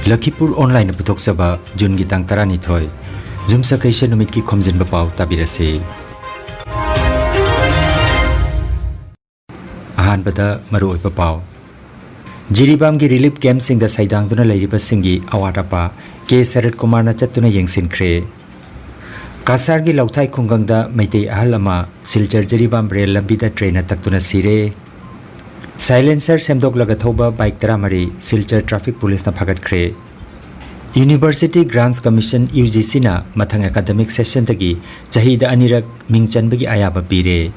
Lakhipuronline putoksaba June gi tang 12 Jumsa kaisa numit ki Khomjinba Pao tabirase ahanbada maruoiba Pao Jiribam gi relief camp sing da saidang duna leiriba singi awatapa ke Sarat Kumar na chatuna yengsinkre Kasar gi lauthai khungang da maitei ahalama silchar Jiribam rel lambi da train taktuna sire Silencer semdok laga thoba bike taramari silchar traffic police na phagat khre University Grants Commission UGC na mathang academic session tagi chahida anirak mingchanbagi ayaba pire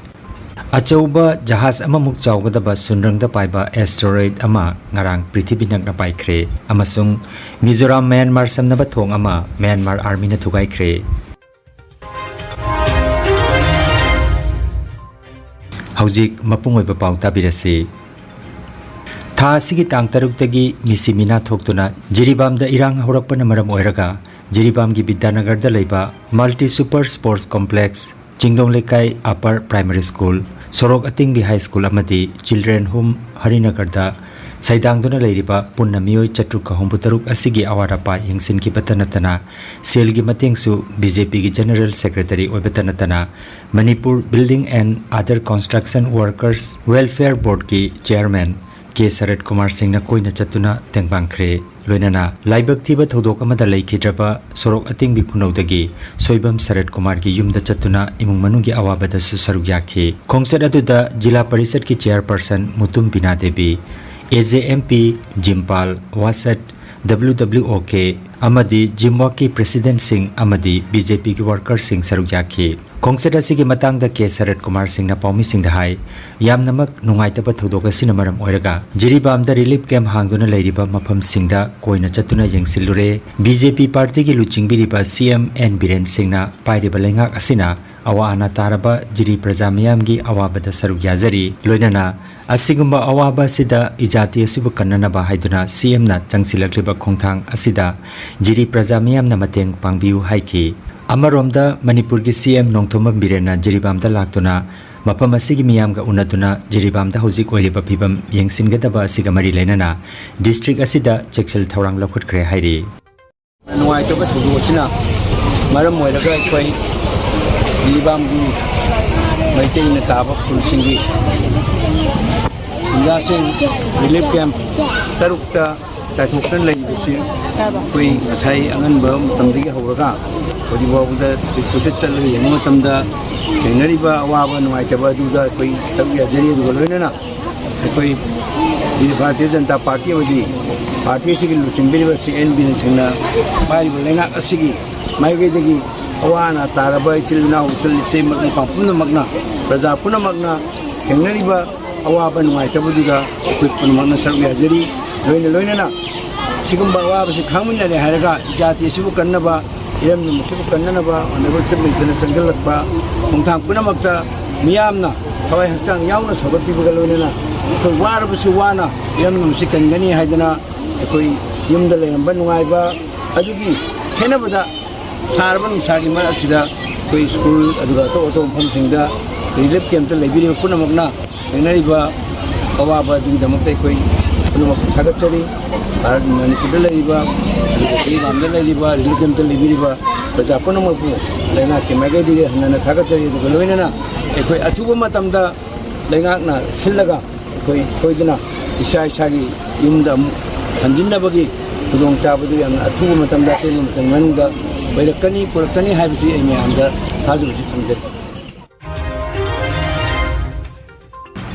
Achauba jahaz ama muk chawgadaba sunrangda paiba asteroid ama ngarang prithibhi nakna paikhre amasung Mizoram Myanmar samnaba thong ama Myanmar army na thugai khre Haujik mapungoiba pau tabirase Tha asigi tang taruk tagi misimina thoktuna Jiribam da irang horakpana maram oiraga Jiribam gi Vidyanagar da leiba Multi Super Sports Complex Jingdong Lekai Upper Primary School Sorok Atingbi High School amadi Children Home Harinagar da Saidang duna leiriba punna miyoi chatruk ka hombutaruk asigi awarapa yengsin ki batanatana sel gi matengsu BJP gi General Secretary oibatanatana Manipur Building and Other Construction Workers Welfare Board ki Chairman Ke Sarat Kumar Singh na koina chatuna tengbangkhre loinana laibak thiba thodok amada leikidraba sorok atingbi khunodagi soibam Sarat Kumar gi yumda chatuna imung manungi awabada su saruk yakhi khongsat aduda jila parishad ki chairperson Mutum Bina Devi AJMP Jimpal Wasat WWOK amadi Jimwaki President Singh amadi BJP ki worker Singh saruk yakhi Khongsat asigi matangda Ke Sarat Kumar Singh na paumi singda hai yamnamak nungaitaba thodok asina maram oiraga Jiribam da relief camp hangduna leiriba mafam singda koina chatuna yengsilure BJP party gi luchingbiriba CM N Biren Singh na pairiba lengak asina awa ana taraba jiri praja mayam gi awabada saruk yazari loinana asigumba awaba sida ijati asibu kannanaba haiduna CM na changsilakliba khongthang asida jiri praja mayam na mateng pangbiu haiki Amaromda Manipur gi CM Nongthoma Birena Jiribam da laktuna mapam asigi miyam ga unatuna Jiribam da hojik oiriba phibam yengsingadaba asiga mari leinana district asida chekchel thorang lokhutkre hairi Nuai to ka thudu sina maram moiraga koi Jiribam gi maitei na taba pulsingi Ingasing relief camp tarukta tathoktan leibisi koi asai angan ba mutamdigi hawraga Odiwawda kusit challi yengma tamda kenariba awaba nuaitaba duda koi sabya jari du loinana koi Bharatiya Janata Party amadi party sigi luchingbi university NB na thingna pai lenga asigi maige degi awana taraba chilna uchal se makna magna praja puna magna kenariba awaba nuaitaba duda koi puna magna sabya jari loinana sigumba awaba si khangmina le haraga jati sibu kannaba Iram musibu kannanaba honorable submission sangalakpa mungthang punamakta miyamna thawai hakchang yauna sabatpiba galonena koi warabusu wana iram musi kangani haidana koi yumda leramba nungaiba adugi henabada sarba nungsagi mar asida koi school aduga to phomsingda relief camp ta leibiri punamakna enariba awaba adugi damakta koi punamak thagatsari Manipur leiba Jiribam leiba relief camp ta leibiriba praja punamakpu leina ke magadi hanana thagatsari du loinana ekoi athuba matamda leingakna sillaga koidina isa isagi yumda hanjinnabagi khudong chabadu yamna athuba matamda tenum tangmanda bairakani purakani haibisi enya anda hajusi thamjat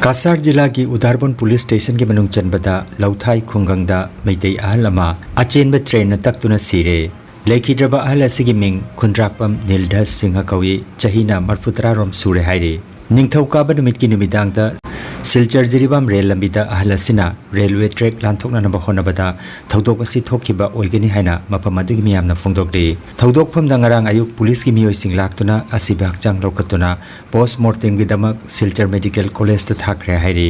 Kasar Jila ki Udarbon Police Station ki manung chanbada lauthai khungangda maitei ahalama achenba train na taktuna sire Lakhidraba ahal asigi ming Khundrakpam Nildas Singha kawi chahina marfutra rom sure haire ningthauka ba numit ki numidangda Silchar Jiribam rail lambida ahal asina railway track lanthokna naba honabada thodok asi thokhiba oigani haina mapam adugi miyamna phongdokri thodok pham dangarang ayuk police ki miyoi sing laktuna asiba hakchang lokatuna post mortem gidamak Silchar Medical College ta thakre hairi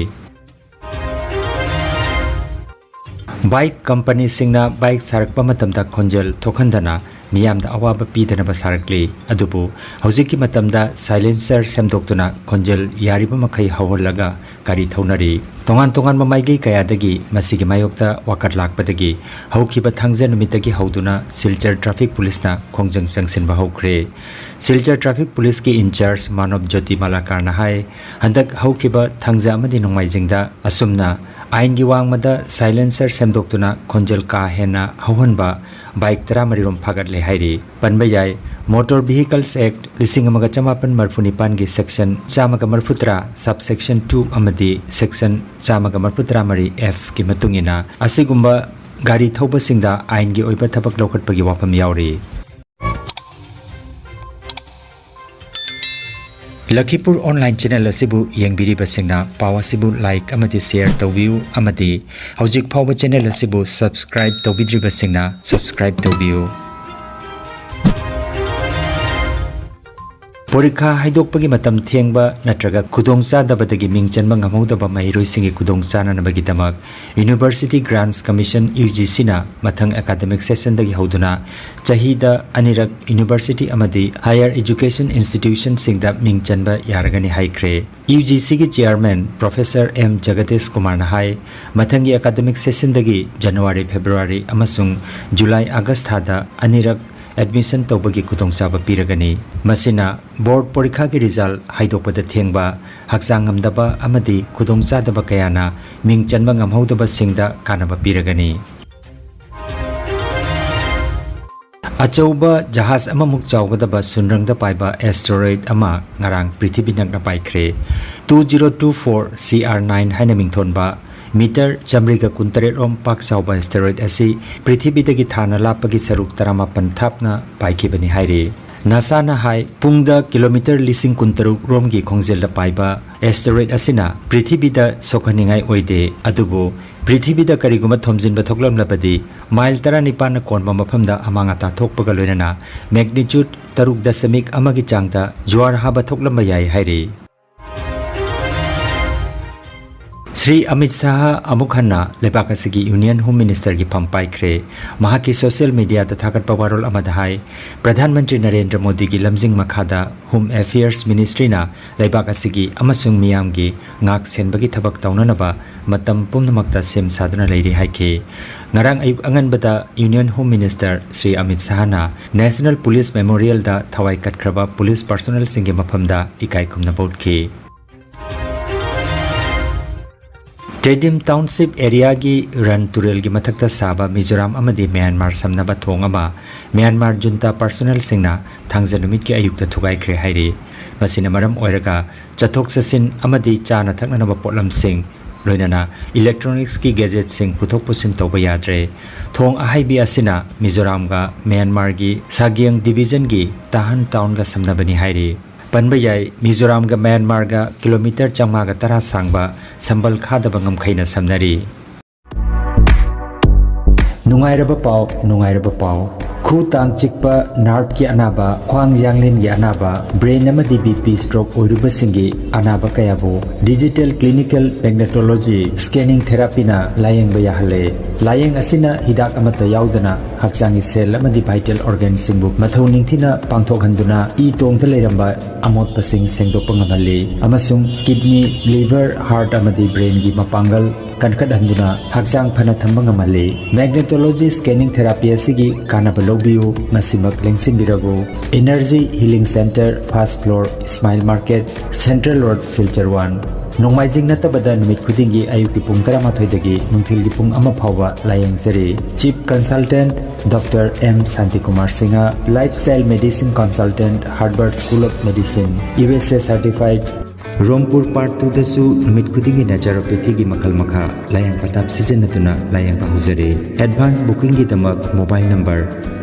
Bike company singna bike sarakpa matamda khonjal thokhandana ꯃꯤꯌꯥꯝꯗ ꯑꯋꯥꯕ ꯄꯤꯗꯅꯕ ꯁꯥꯔꯛꯂꯤ ꯑꯗꯨꯕꯨ ꯍꯧꯖꯤꯛꯀꯤ ꯃꯇꯝꯗ ꯁꯥꯏꯂꯦꯟꯁꯔ ꯁꯦꯝꯗꯣꯛꯇꯨꯅ ꯈꯣꯟꯖꯦꯜ ꯌꯥꯔꯤꯕ ꯃꯈꯩ ꯍꯧꯍꯜꯂꯒ ꯒꯥꯔꯤ ꯊꯧꯅꯔꯤ ꯇꯣꯉꯥꯟ ꯇꯣꯉꯥꯟꯕ ꯃꯥꯏꯀꯩ ꯀꯌꯥꯗꯒꯤ ꯃꯁꯤꯒꯤ ꯃꯥꯌꯣꯛꯇ ꯋꯥꯀꯠ ꯂꯥꯛꯄꯗꯒꯤ ꯍꯧꯈꯤꯕ ꯊꯥꯡꯖ ꯅꯨꯃꯤꯠꯇꯒꯤ ꯍꯧꯗꯨꯅ ꯁꯤꯜꯆꯔ ꯇ꯭ꯔꯥꯐꯤꯛ ꯄꯨꯂꯤꯁꯅ ꯈꯣꯡꯖꯪ ꯆꯪꯁꯤꯟꯕ ꯍꯧꯈ꯭ꯔꯦ ꯁꯤꯜꯆꯔ ꯇ꯭ꯔꯥꯐꯤꯛ ꯄꯨꯂꯤꯁꯀꯤ ꯏꯟꯆꯥꯔꯖ ꯃꯥꯅꯕ ꯖꯣꯇꯤ ꯃꯥꯂꯥꯀꯥꯔꯅ ꯍꯥꯏ ꯍꯟꯗꯛ ꯍꯧꯈꯤꯕ ꯊꯥꯡꯖ ꯑꯃꯗꯤ ꯅꯣꯡꯃꯥꯏꯖꯤꯡꯗ ꯑꯁꯨꯝꯅ आईन की वांगमदा साइलेंसर सेमदोक्तुना खोंजल का हेना हौहनबा बाइक 13 फागटले हाइरी पनबा याय मोटर व्हीकल्स एक्ट 1954 की section 113 sub section 2 अमदी section 113 F की मतुंगिना असिगुंबा गाड़ी थौबसिंगदा आईन की ओइबा थबक लौखटपगी वाफम यावरी लखीपुर ऑनलाइन चैनल असिबु येंबिरिबसिंगना पाव असिबु लाइक अमदी शेयर तौबियु अमदी हौजिक फावबा चैनल असिबु सब्सक्राइब तौबिद्रिबसिंगना सब्सक्राइब तौबियु परीक्षा हाइदोकपगी मतम थेंगबा नत्रगा खुदोंचादबदगी मिंगचनबा ngamhodaba mahiroi खुदोंचाननबगीदमक यूनिवर्सिटी ग्रांट्स कमीशन UGC ना मथंग एकेडमिक सेशन दगी हौदुना चहीदा अनिरक यूनिवर्सिटी अमदी हायर एजुकेशन इंस्टीट्यूशन सिंगदा मिंगचनबा यारगनी हाइख्रे UGC की chairman professor M Jagadish Kumar ना हाय मथंगी एकेडमिक सेशन दगी जनवरी फेब्रुआरी अमसुंग जुलाई अगस्त थादा अनिरक एडमिशन तौबगी खुदोंचाबा पीरगनी मसिना बोर्ड परीक्षा की रिजल्ट हाइदोकपदा थेंगबा हक्चांगमदबा अमदी खुदोंचादबा कयाना मिंगचनबा ngamhodaba सिंगदा कानबा पीरगनी अचौबा जहाज अममुक चावगदबा सुनरंगदा पाइबा एस्टेरॉयड अमा ngarang पृथ्वी नगना पाइख्रे 2024 CR9 हाइना मिंगथोनबा मीटर चमरीगा कुंतरेरोम पाक चावबा एस्टेरॉयड असी पृथ्वीदगी थाना लापगी सरुक 18 थापना पाइखिबनी हाइरे नासा ना हाई पुंगदा किलोमीटर लिसिंग कुंतरुक रोम की खोंजेल पाइबा एस्टेरॉयड असिना पृथ्वीदा सोखनिंगाई ओइदे अदुबो पृथ्वीदा करिगुमा थोमजिनबा थोकलमलबदी माइल 19 कोनबा मफमदा अमांगाता थोकपगा लोइनाना मैग्नीट्यूड 3.1 की चांगदा ज्वार हाबा थोकलमबा याई हाइरे श्री अमित शाह अमुखन्ना लेबाक असिगी यूनियन होम मिनिस्टर की फम पाइख्रे महाकी सोशल मीडिया थागटपा वारोल अमदा हाय प्रधानमंत्री नरेंद्र मोदी की लमजिंग मखादा होम अफेयर्स मिनिस्ट्री ना लेबाक असिगी अमसुंग मियामगी ngak senbagi thabak taunanaba matam pumnamakta sem saduna leiri haike ngarang ayuk anganbada union home minister Sri Amit Shah na national police memorial da thawai katkraba police personnel singe mafamda ikai kumna bodki Tedim Township area की run तुरेल की मथक्ता साबा Mizoram अमदी Myanmar समनबा थोंग अमा Myanmar जुंता personal सिंगना थांगजा नुमित की अयुक्त थुगाइख्रे हाइरे मसिना मरम ओइरगा चथोक चसिन अमदी चाना थकननबा पोटलम सिंग लोइनाना electronics की gadget सिंग पुथोक पुसिन तौबा याद्रे थोंग अहाइबी असिना मिजोराम गा म्यांमार की सागियंग डिवीजन की ताहन टाउन गा समनबनी हाइरे पनबयाई मिजोराम गा म्यांमार गा किलोमीटर 510 सांगबा संबल खादबा ngamkhaina samnari नुंगाइरबा पाव खु तांग चिकपा नार्व की अनाबा ख्वांग यांगलेन की अनाबा ब्रेन अमदी बीपी स्ट्रोक ओइरुबा सिंगे अनाबा कयाबो digital clinical magnetology scanning therapy ना लायंग बयाहले लायंग असिना हिदाक अमत याउदना हक्चांगी सेल अमदी वाइटल ऑर्गन सिंबु मथौ निंगथिना पांथोकहंदुना ई तोंगथ लेरंबा अमोट पसिंग सेंगदोकपा ngamale अमसुंग किडनी लिवर हार्ट अमदी ब्रेन की मपांगल कनखदहंदुना हक्चांग फना थंबा ngamale मैग्नेटोलॉजी स्कैनिंग थेरापी असिगी कानाबा लौबियु मसिमक लेंसिंबिरगो energy healing centre first floor smile market central road Silchar 1 नोंमाइजिंग नतबदा नुमित खुदिंगी आयुकी पुंग 13 दगी नुंथिलगी पुंग अमा फावबा लायंगजरी chief consultant doctor M Shanti Kumar Singh lifestyle medicine consultant Harvard school of medicine USA certified रोमपुर पार्ट 2 दसु नुमित खुदिंगी नेचुरोपैथी की मखल मखा लायंग पताप सिजनतुना लायंग बाहुजरे एडवांस बुकिंग की दमक मोबाइल नंबर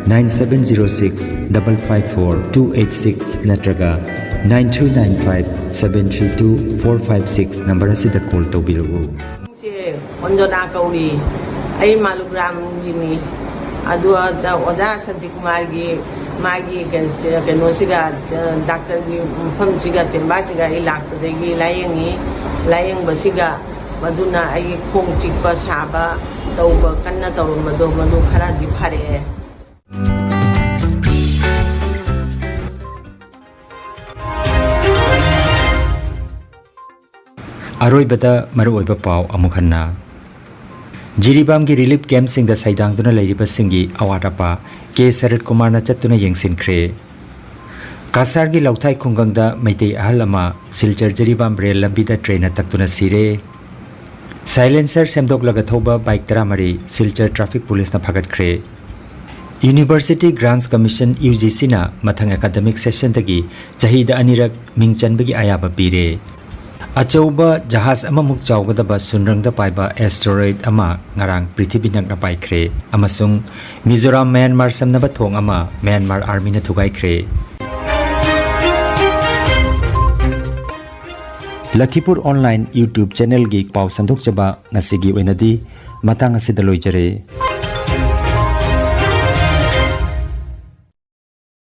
9706554286 नत्रगा 9395732456 नंबर असिदा कॉल तौबिरगो से अंजना कौरी आई मालुग्राम गिनी अदुआ ओजा संति कुमार की मागी कनोसिगा डॉक्टर की फमसिगा चेंबासिगा इलाकदगी लायंग बसिगा मदुना आई खोंग चिकपा साबा तौबा कन्ना तौरमदो मदु खरा दि फारे अरोइबदा मरुओइबा पाव अमुक हन्ना जिरीबाम की रिलीफ कैम्प सिंग द साइदांगदुना लेरिबा सिंगी अवाटापा के शरद कुमार ना चत्तुना येंसिनख्रे कासार की लौथाई खुंगंगदा मैतै अहल अमा सिलचर जिरीबाम रेल लंबीदा ट्रेन तक्तुना सिरे साइलेंसर सेमदोकलगा थौबा बाइक तरामरी सिलचर ट्रैफिक पुलिस ना फगतख्रे यूनिवर्सिटी ग्रांट्स कमीशन UGC ना मथंग एकेडमिक सेशन तगी चहीदा अनिरक मिंगचनबगी आयाबा पीरे अचौबा जहाज अममुक चावगदबा सुनरंगदा पाइबा एस्टेरॉइड अमा ngarang पृथ्वी नगना पाइख्रे अमसुंग मिजोराम म्यांमार समनबा थोंग अमा म्यांमार आर्मी ना थुगाइख्रे लखीपुर ऑनलाइन YouTube चैनल की पाव संदोक चबा नसिगी ओइनदी मतंग असिदा लोइजरे।